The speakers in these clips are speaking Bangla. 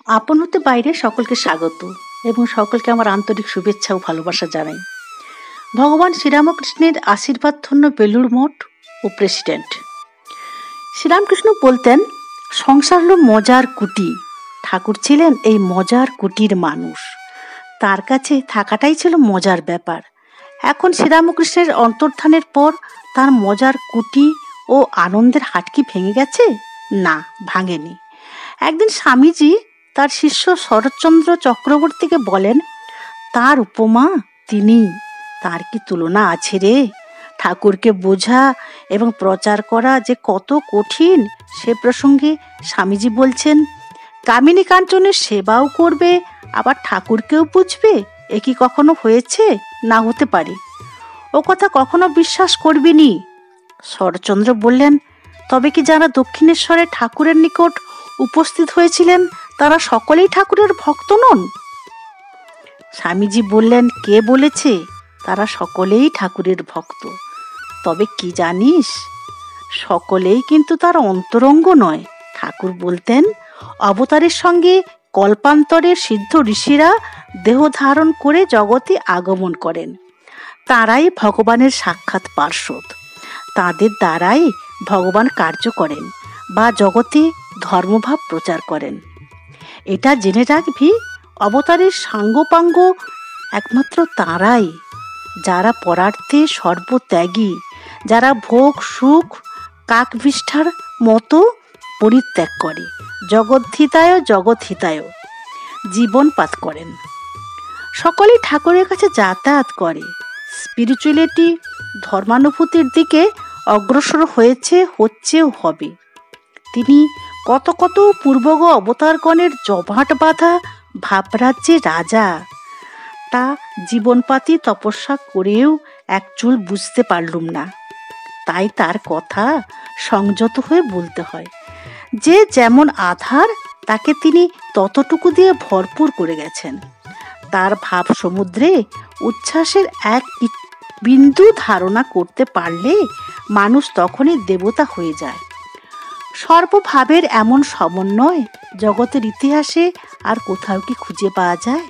আপন হতে বাইরে সকলকে স্বাগত এবং সকলকে আমার আন্তরিক শুভেচ্ছা ও ভালোবাসা জানাই। ভগবান শ্রীরামকৃষ্ণের আশীর্বাদ ধন্য বেলুড় মঠ ও প্রেসিডেন্ট। শ্রীরামকৃষ্ণ বলতেন, সংসার হলো মজার কুটি। ঠাকুর ছিলেন এই মজার কুটির মানুষ। তার কাছে থাকাটাই ছিল মজার ব্যাপার। এখন শ্রীরামকৃষ্ণের অন্তর্ধানের পর তার মজার কুটি ও আনন্দের হাট কি ভেঙে গেছে? না, ভাঙেনি। একদিন স্বামীজি তার শিষ্য শরৎচন্দ্র চক্রবর্তীকে বলেন, তার উপমা তিনি, তার কি তুলনা আছে রে? ঠাকুরকে বোঝা এবং প্রচার করা যে কত কঠিন সে প্রসঙ্গে স্বামীজি বলছেন, কামিনী কাঞ্চনের সেবাও করবে আবার ঠাকুরকেও বুঝবে, এ কি কখনো হয়েছে? না, হতে পারে। ও কথা কখনো বিশ্বাস করবি নি। শরৎচন্দ্র বললেন, তবে কি যারা দক্ষিণেশ্বরে ঠাকুরের নিকট উপস্থিত হয়েছিলেন তারা সকলেই ঠাকুরের ভক্ত নন? স্বামীজি বললেন, কে বলেছে তারা সকলেই ঠাকুরের ভক্ত? তবে কি জানিস, সকলেই কিন্তু তার অন্তরঙ্গ নয়। ঠাকুর বলতেন, অবতারের সঙ্গে কল্পান্তরের সিদ্ধ ঋষিরা দেহ ধারণ করে জগতে আগমন করেন। তারাই ভগবানের সাক্ষাৎ পার্ষদ। তাদের দ্বারাই ভগবান কার্য করেন বা জগতে ধর্মভাব প্রচার করেন। এটা জেনে রাখবি, অবতারের সাঙ্গপাঙ্গ একমাত্র তারাই যারা পরার্থে সর্বত্যাগী, যারা ভোগ সুখ কাকবিষ্ঠার মতো পরিত্যাগ করে জগদ্ধিতায় জগৎহিতায় জীবনপাত করেন। সকলেই ঠাকুরের কাছে যাতায়াত করে। স্পিরিচুয়ালিটি ধর্মানুভূতির দিকে অগ্রসর হয়েছে, হচ্ছেও হবে। তিনি কত কত পূর্বগ অবতারগণের জমাট বাঁধা ভাবরাজ্যের রাজা। তা জীবনপাতি তপস্যা করেও একচুল বুঝতে পারলুম না। তাই তার কথা সংযত হয়ে বলতে হয়। যে যেমন আধার তাকে তিনি ততটুকু দিয়ে ভরপুর করে গেছেন। তার ভাব সমুদ্রে উচ্ছ্বাসের এক বিন্দু ধারণা করতে পারলে মানুষ তখনই দেবতা হয়ে যায়। সর্বভাবের এমন সমন্বয় জগতের ইতিহাসে আর কোথাও কি খুঁজে পাওয়া যায়?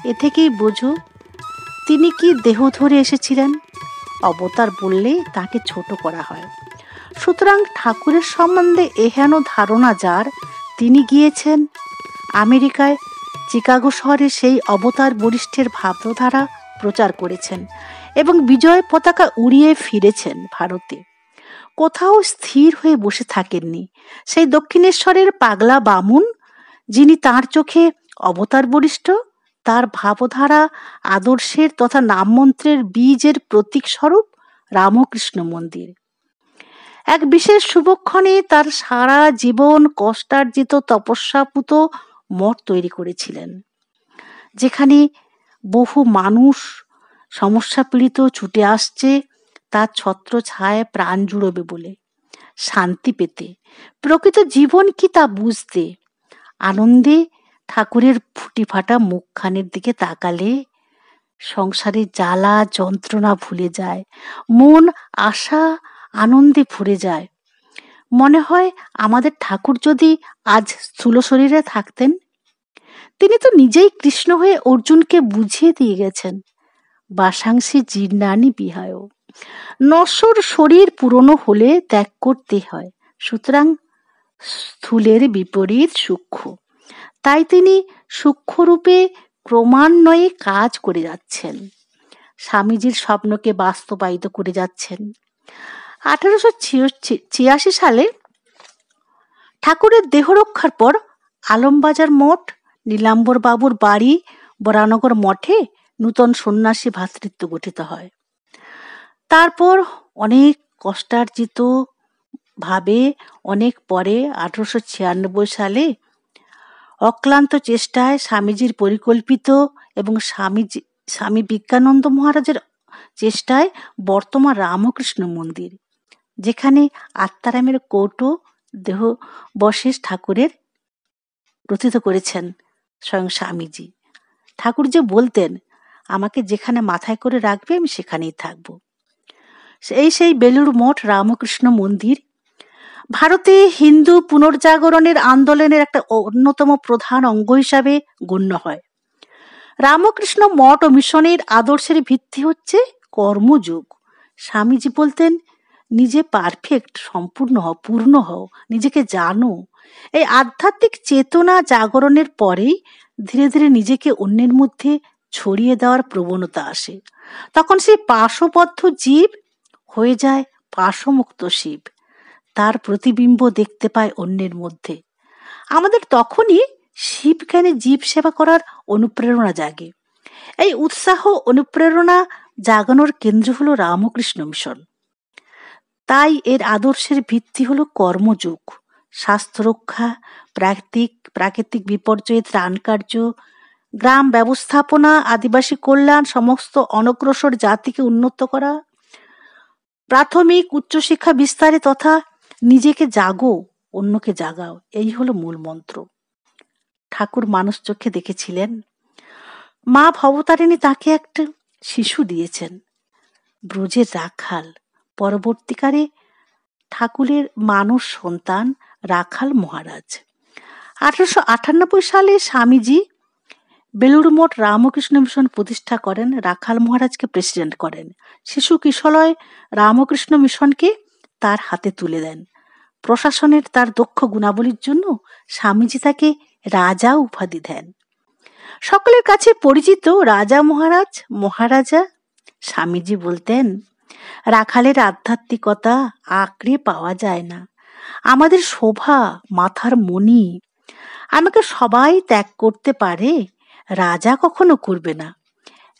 এ থেকেই বোঝো তিনি কি দেহ ধরে এসেছিলেন। অবতার বললে তাকে ছোট করা হয়। সুতরাং ঠাকুরের সম্বন্ধে এহেন ধারণা যার, তিনি গিয়েছেন আমেরিকায় চিকাগো শহরে সেই অবতার বরিষ্ঠের ভাবধারা প্রচার করেছেন এবং বিজয় পতাকা উড়িয়ে ফিরেছেন ভারতে। কোথাও স্থির হয়ে বসে থাকেননি। সেই দক্ষিণেশ্বরের পাগলা বামুন, যিনি তার চোখে অবতার বরিষ্ঠ, তার ভাবধারা আদর্শের তথা নামমন্ত্রের বীজের প্রতীক স্বরূপ রামকৃষ্ণ মন্দির। এক বিশেষ শুভক্ষণে তার সারা জীবন কষ্টার্জিত তপস্যাপুত মঠ তৈরি করেছিলেন, যেখানে বহু মানুষ সমস্যা পীড়িত ছুটে আসছে তার ছত্র ছায় প্রাণ জুড়বে বলে, শান্তি পেতে, প্রকৃত জীবন কি তা বুঝতে। আনন্দে ঠাকুরের ফুটি ফাটা মুখখানের দিকে তাকালে সংসারের জ্বালা যন্ত্রণা ভুলে যায়, মন আশা আনন্দে ভরে যায়। মনে হয় আমাদের ঠাকুর যদি আজ স্থূল শরীরে থাকতেন। তিনি তো নিজেই কৃষ্ণ হয়ে অর্জুনকে বুঝিয়ে দিয়ে গেছেন, বাসাংশী জীর্ণানি বিহায়, নশ্বর শরীর পুরনো হলে ত্যাগ করতে হয়। সুতরাং স্থূলের বিপরীত সূক্ষ্ম। তাই তিনি সূক্ষ্মরূপে ক্রমান্বয়ে কাজ করে যাচ্ছেন, স্বামীজির স্বপ্নকে বাস্তবায়িত করে যাচ্ছেন। 1886 সালে ঠাকুরের দেহ রক্ষার পর আলমবাজার মঠ, নীলাম্বর বাবুর বাড়ি বরানগর মঠে নূতন সন্ন্যাসী ভ্রাতৃত্ব গঠিত হয়। তারপর অনেক কষ্টার্জিত ভাবে অনেক পরে 1896 সালে অক্লান্ত চেষ্টায় স্বামীজির পরিকল্পিত এবং স্বামী বিজ্ঞানন্দ মহারাজের চেষ্টায় বর্তমান রামকৃষ্ণ মন্দির, যেখানে আত্মারামের কৌটো দেহ বশেষ ঠাকুরের প্রথিত করেছেন স্বয়ং স্বামীজি। ঠাকুর যে বলতেন, আমাকে যেখানে মাথায় করে রাখবে আমি সেখানেই থাকবো। সেই বেলুড় মঠ রামকৃষ্ণ মন্দির ভারতে হিন্দু পুনর্জাগরণের আন্দোলনের একটা অন্যতম প্রধান অঙ্গ হিসাবে গণ্য হয়। রামকৃষ্ণ মঠ ও মিশনের আদর্শের ভিত্তি হচ্ছে কর্মযোগ। স্বামীজি বলতেন, নিজে পারফেক্ট, সম্পূর্ণ হও, পূর্ণ হও, নিজেকে জানো। এই আধ্যাত্মিক চেতনা জাগরণের পরেই ধীরে ধীরে নিজেকে অন্যের মধ্যে ছড়িয়ে দেওয়ার প্রবণতা আসে। তখন সেই পাশবদ্ধ জীব হয়ে যায় পাশমুক্ত শিব। তার প্রতিবিম্ব দেখতে পায় অন্যের মধ্যে। আমাদের তখনই শিব জ্ঞানে জীব সেবা করার অনুপ্রেরণা জাগে। এই উৎসাহ অনুপ্রেরণা জাগানোর কেন্দ্র হলো রামকৃষ্ণ মিশন। তাই এর আদর্শের ভিত্তি হলো কর্মযোগ, স্বাস্থ্য রক্ষা, প্রাকৃতিক বিপর্যয়ে ত্রাণ কার্য, গ্রাম ব্যবস্থাপনা, আদিবাসী কল্যাণ, সমস্ত অনগ্রসর জাতিকে উন্নত করা, প্রাথমিক উচ্চশিক্ষা বিস্তারে তথা নিজেকে জাগো, অন্যকে জাগাও, এই হলো মূল মন্ত্র। ঠাকুর মানুষ চোখে দেখেছিলেন। মা ভবতারিণী তাকে একটা শিশু দিয়েছেন, ব্রজের রাখাল। পরবর্তীকালে ঠাকুরের মানুষ সন্তান রাখাল মহারাজ। 1898 সালে স্বামীজি বেলুড় মঠ রামকৃষ্ণ মিশন প্রতিষ্ঠা করেন, রাখাল মহারাজকে প্রেসিডেন্ট করেন। শিশু কিশলয় রামকৃষ্ণ মিশনকে তার হাতে তুলে দেন। প্রশাসনের তার দক্ষ গুণাবলীর জন্য স্বামীজি তাকে রাজা উপাধি দেন। সকলের কাছে পরিচিত রাজা মহারাজ, মহারাজা। স্বামীজি বলতেন, রাখালের আধ্যাত্মিকতা আঁকড়ে পাওয়া যায় না, আমাদের শোভা মাথার মণি। আমাকে সবাই ত্যাগ করতে পারে, রাজা কখনো করবে না।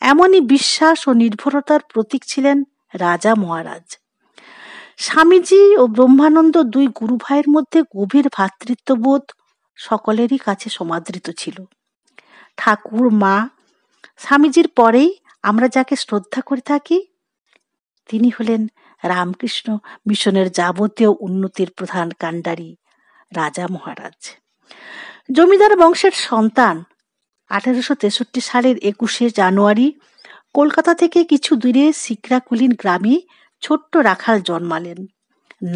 এমনই বিশ্বাস ও নির্ভরতার প্রতীক ছিলেন রাজা মহারাজ। স্বামীজি ও ব্রহ্মানন্দ দুই গুরু ভাইয়ের মধ্যে গভীর ভ্রাতৃত্ববোধ সকলেরই কাছে সমাদৃত ছিল। ঠাকুর, মা, স্বামীজির পরেই আমরা যাকে শ্রদ্ধা করে থাকি, তিনি হলেন রামকৃষ্ণ মিশনের যাবতীয় উন্নতির প্রধান কাণ্ডারি রাজা মহারাজ। জমিদার বংশের সন্তান। 1863 সালের 21শে জানুয়ারি কলকাতা থেকে কিছু দূরে সিকরাকুলিন গ্রামে ছোট্ট রাখাল জন্মালেন।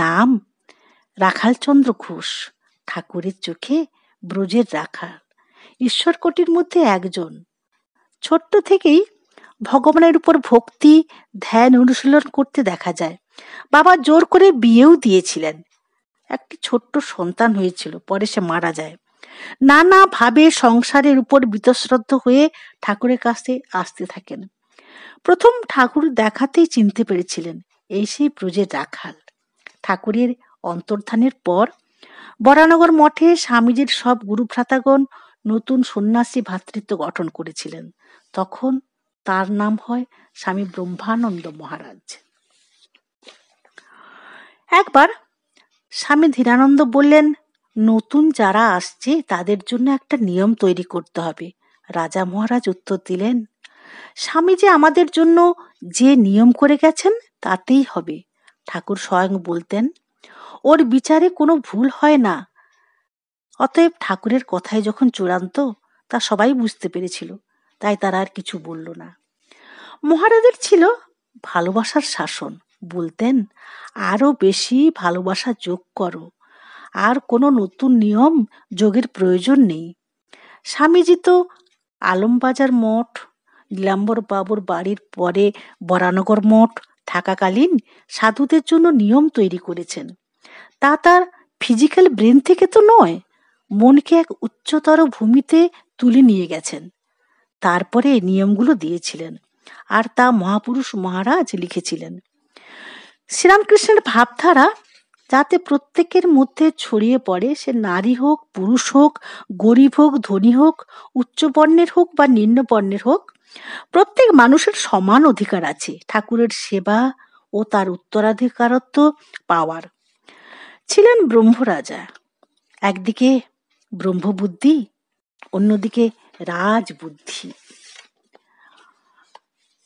নাম রাখালচন্দ্র ঘোষ। ঠাকুরের চোখে ব্রজের রাখাল, ঈশ্বরকোটির মধ্যে একজন। ছোট্ট থেকেই ভগবানের উপর ভক্তি, ধ্যান অনুশীলন করতে দেখা যায়। বাবা জোর করে বিয়েও দিয়েছিলেন। একটি ছোট্ট সন্তান হয়েছিল, পরে সে মারা যায়। নানা ভাবে সংসারের উপর বীতশ্রদ্ধ হয়ে ঠাকুরের কাছে আসতে থাকেন। প্রথম ঠাকুর দেখাতেই চিনতে পেরেছিলেন, এই সেই ব্রজের রাখাল। ঠাকুরের অন্তর্ধানের পর বরানগর মঠে স্বামীজির সব গুরুভ্রাতাগণ নতুন সন্ন্যাসী ভ্রাতৃত্ব গঠন করেছিলেন। তখন তার নাম হয় স্বামী ব্রহ্মানন্দ মহারাজ। একবার স্বামী ধীরানন্দ বললেন, নতুন যারা আসছে তাদের জন্য একটা নিয়ম তৈরি করতে হবে। রাজা মহারাজ উত্তর দিলেন, স্বামীজি আমাদের জন্য যে নিয়ম করে গেছেন তাতেই হবে। ঠাকুর স্বয়ং বলতেন, ওর বিচারে কোনো ভুল হয় না। অতএব ঠাকুরের কথাই যখন চূড়ান্ত, তা সবাই বুঝতে পেরেছিল, তাই তারা আর কিছু বলল না। মহারাজের ছিল ভালোবাসার শাসন। বলতেন, আরো বেশি ভালোবাসা যোগ করো, আর কোনো নতুন নিয়ম যোগের প্রয়োজন নেই। স্বামীজি তো আলমবাজার মঠ, নীলাম্বর বাবুর বাড়ির পরে বরানগর মঠ থাকাকালীন সাধুদের জন্য নিয়ম তৈরি করেছেন। তা তার ফিজিক্যাল ব্রেন থেকে তো নয়, মনকে এক উচ্চতর ভূমিতে তুলে নিয়ে গেছেন। তারপরে নিয়মগুলো দিয়েছিলেন, আর তা মহাপুরুষ মহারাজ লিখেছিলেন। শ্রীরামকৃষ্ণের ভাবধারা যাতে প্রত্যেকের মধ্যে ছড়িয়ে পড়ে, সে নারী হোক, পুরুষ হোক, গরিব হোক, ধনী হোক, উচ্চ বর্ণের হোক বা নিম্ন বর্ণের হোক, প্রত্যেক মানুষের সমান অধিকার আছে ঠাকুরের সেবা ও তার উত্তরাধিকারত্ব পাওয়ার। ছিলেন ব্রহ্মরাজা, একদিকে ব্রহ্মবুদ্ধি, অন্যদিকে রাজবুদ্ধি।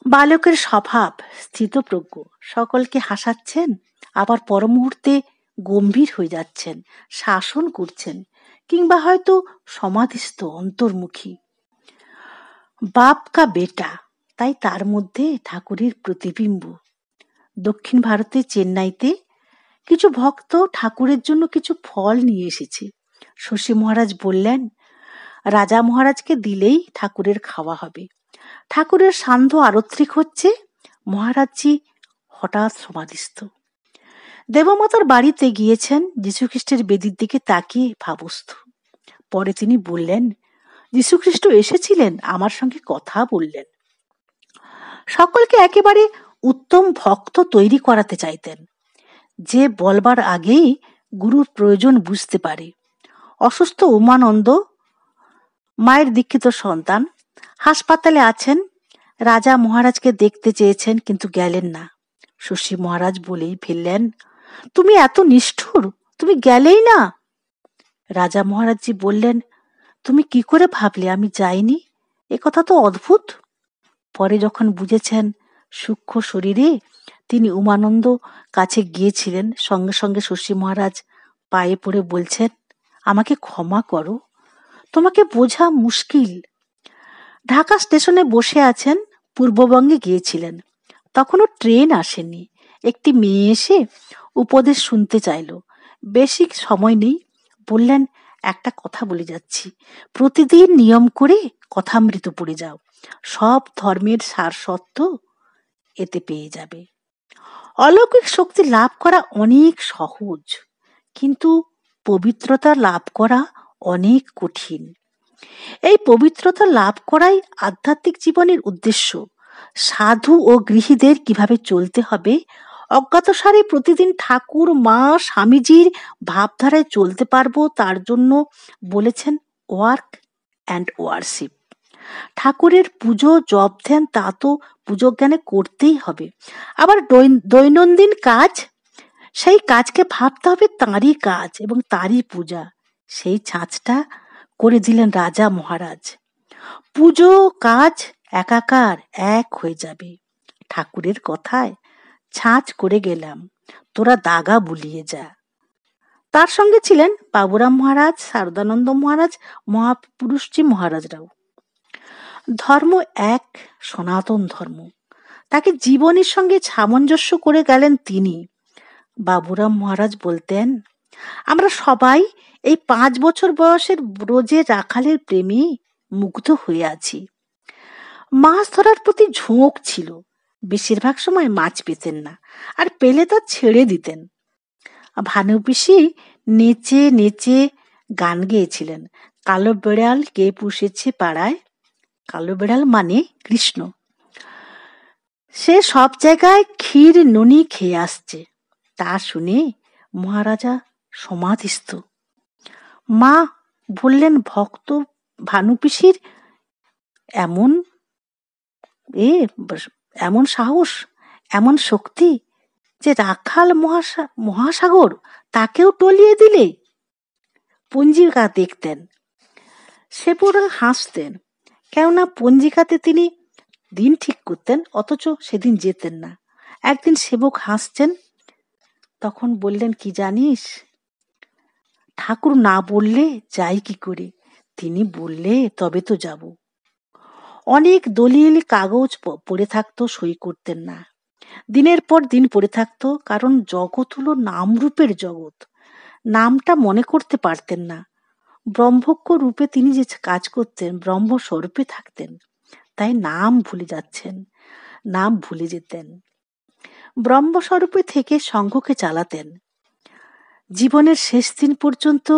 বালকের স্বভাব স্থিতপ্রজ্ঞ, সকলকে হাসাচ্ছেন, আবার পর মুহূর্তে গম্ভীর হয়ে যাচ্ছেন, শাসন করছেন, কিংবা হয়তো সমাধিস্থ অন্তর্মুখী। বাপ কা বেটা, তাই তার মধ্যে ঠাকুরের প্রতিবিম্ব। দক্ষিণ ভারতে চেন্নাইতে কিছু ভক্ত ঠাকুরের জন্য কিছু ফল নিয়ে এসেছে। শশী মহারাজ বললেন, রাজা মহারাজকে দিলেই ঠাকুরের খাওয়া হবে। ঠাকুরের সান্ধ্য আরত্রিক হচ্ছে। মহারাজজি হঠাৎ সমাধিস্থ। দেবমাতার বাড়িতে গিয়েছেন, যীশুখ্রিস্টের বেদির দিকে তাকিয়ে ভাবস্থ। পরে তিনি বললেন, যীশুখ্রিস্ট এসেছিলেন, আমার সঙ্গে কথা বললেন। সকলকে একেবারে উত্তম ভক্ত তৈরি করাতে চাইতেন, যে বলবার আগেই গুরুর প্রয়োজন বুঝতে পারে। অসুস্থ উমানন্দ, মায়ের দীক্ষিত সন্তান, হাসপাতালে আছেন। রাজা মহারাজকে দেখতে চেয়েছেন, কিন্তু গেলেন না। শশী মহারাজ বলেই ফেললেন, তুমি এত নিষ্ঠুর, তুমি গেলেই না। রাজা মহারাজজি বললেন, তুমি কি করে ভাবলে আমি যাইনি? এ কথা তো অদ্ভুত। পরে যখন বুঝেছেন সূক্ষ্ম শরীরে তিনি উমানন্দ কাছে গিয়েছিলেন, সঙ্গে সঙ্গে শশী মহারাজ পায়ে পড়ে বলছেন, আমাকে ক্ষমা করো, তোমাকে বোঝা মুশকিল। ঢাকা স্টেশনে বসে আছেন, পূর্ববঙ্গে গিয়েছিলেন, তখনও ট্রেন আসেনি। একটি মেয়ে এসে উপদেশ শুনতে চাইল। বেশি সময় নেই। বললেন, একটা কথা বলে যাচ্ছি, প্রতিদিন নিয়ম করে কথামৃত পড়ে যাও, সব ধর্মের সারসত্ত্ব এতে পেয়ে যাবে। অলৌকিক শক্তি লাভ করা অনেক সহজ, কিন্তু পবিত্রতা লাভ করা অনেক কঠিন। এই পবিত্রতা লাভ করাই আধ্যাত্মিক জীবনের উদ্দেশ্য। সাধু ও গৃহীদের কিভাবে চলতে হবে, অজ্ঞাতসারে প্রতিদিন ঠাকুর, মা, স্বামীজির ভাবধারায় চলতে পারবো, তার জন্য বলেছেন ওয়ার্ক অ্যান্ড ওয়ারশিপ। ঠাকুরের পুজো, জপ, ধ্যান তা তো পুজো জ্ঞানে করতেই হবে। আবার দৈনন্দিন কাজ, সেই কাজকে ভাবতে হবে তাঁরই কাজ এবং তাঁরই পূজা। সেই ছাঁচটা করে দিলেন রাজা মহারাজ। পুজো কাজ একাকার এক হয়ে যাবে। ঠাকুরের কথায় ছাঁচ করে গেলাম, তোরা দাগা বুলিয়ে যা। তার সঙ্গে ছিলেন বাবুরাম মহারাজ, শারদানন্দ মহারাজ, মহাপুরুষজি মহারাজরাও। ধর্ম এক, সনাতন ধর্ম, তাকে জীবনের সঙ্গে সামঞ্জস্য করে গেলেন তিনি। বাবুরাম মহারাজ বলতেন, আমরা সবাই এই 5 বছর বয়সের ব্রজের রাখালের প্রেমে মুগ্ধ হয়ে আছি। মাছ ধরার প্রতি ঝোঁক ছিল, বেশিরভাগ সময় মাছ পেতেন না, আর পেলে তা ছেড়ে দিতেন। ভানু পিসি নেচে নেচে গান গেয়েছিলেন, কালো বেড়াল কে পুষেছে পাড়ায়। কালো বেড়াল মানে কৃষ্ণ। সে সব জায়গায় ক্ষীর ননি খেয়ে আসছে। তা শুনে মহারাজা সমাধিস্থ। মা বললেন, ভক্ত ভানু পিসির এমন এমন সাহস, এমন শক্তি যে রাখাল মহাসাগর তাকেও টলিয়ে দিলে। পঞ্জিকা দেখতেন, সে পুরো হাসতেন, কেননা পঞ্জিকাতে তিনি দিন ঠিক করতেন, অথচ সেদিন যেতেন না। একদিন সেবক হাসছেন, তখন বললেন, কি জানিস, ঠাকুর না বললে যাই কি করে, তিনি বললে তবে তো যাব। অনেক দলিল কাগজ পড়ে থাকতো, সই করতেন না। দিনের পর দিন পড়ে থাকতো, কারণ জগৎ হলো নামরূপের জগৎ। নামটা মনে করতে পারতেন না। ব্রহ্মজ্ঞ রূপে তিনি যে কাজ করতেন, ব্রহ্মস্বরূপে থাকতেন, তাই নাম ভুলে যাচ্ছেন, নাম ভুলে যেতেন। ব্রহ্মস্বরূপে থেকে সংঘকে চালাতেন। জীবনের শেষ দিন পর্যন্ত